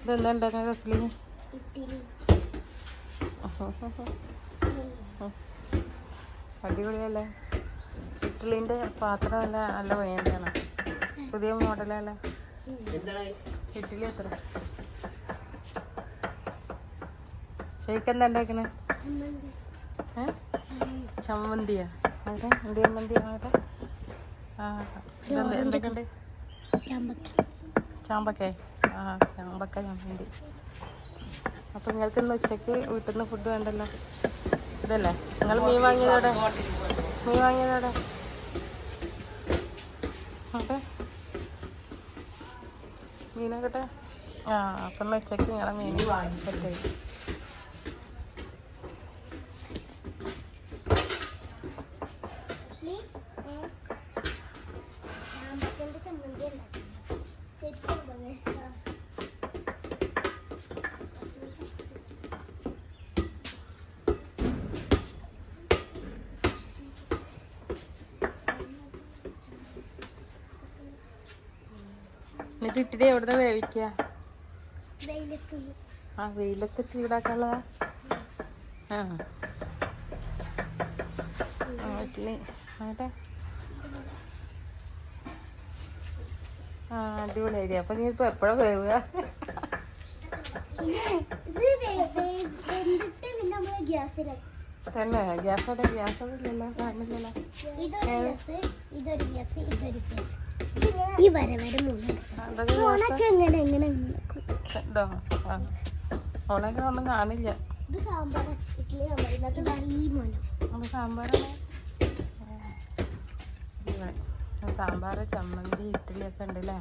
ഇതെന്താ ഉണ്ടാക്കാൻ റസ്ലിന്? അടിപൊളിയല്ലേ? ഇഡ്ഡലിൻ്റെ പാത്രം നല്ല നല്ല വേണ്ടിയാണ്. പുതിയ മോഡലല്ലേ? ഇഡ്ഡലി എത്ര? ഷെയ്ക്ക് എന്താ ഉണ്ടാക്കണേ? ചമ്മന്തിയാ? അവിടെ എന്ത് ചമ്മന്തി? അവിടെ എന്തൊക്കെ ഉണ്ട്? ചാമ്പക്ക. ആ ചാമ്പക്ക ചമ്മന്തി. അപ്പം നിങ്ങൾക്ക് ഇന്ന് ഉച്ചയ്ക്ക് വീട്ടിൽ നിന്ന് ഫുഡ് വേണ്ടല്ലോ? ഇതല്ലേ നിങ്ങൾ മീൻ വാങ്ങിയതോടെ? മീൻ വാങ്ങിയതോടെ? ഓക്കെ മീനൊക്കെ. ആ അപ്പം ഉച്ചയ്ക്ക് നിങ്ങളെ മീൻ വാങ്ങിച്ചിട്ട് എന്നിട്ട് ഇട്ടിട്ട് എവിടുന്ന് വേവിക്കുക? ആ വെയിലത്ത് ചൂടാക്കാനുള്ളതാ? ആ വീട്ടിൽ ആട്ടെ. ആ അടിപൊളി ഐഡിയ. അപ്പം നീ ഇപ്പോൾ എപ്പോഴാണ് വേവുക? തന്നെ ഗ്യാസോടെ? ഗ്യാസൊന്നുമില്ലല്ലോ, കാണില്ലല്ലോ. ഓണൊക്കെ ഒന്നും കാണില്ല. അത് സാമ്പാറാണ്. സാമ്പാർ, ചമ്മന്തി, ഇഡ്ഡലിയൊക്കെ ഉണ്ടല്ലേ?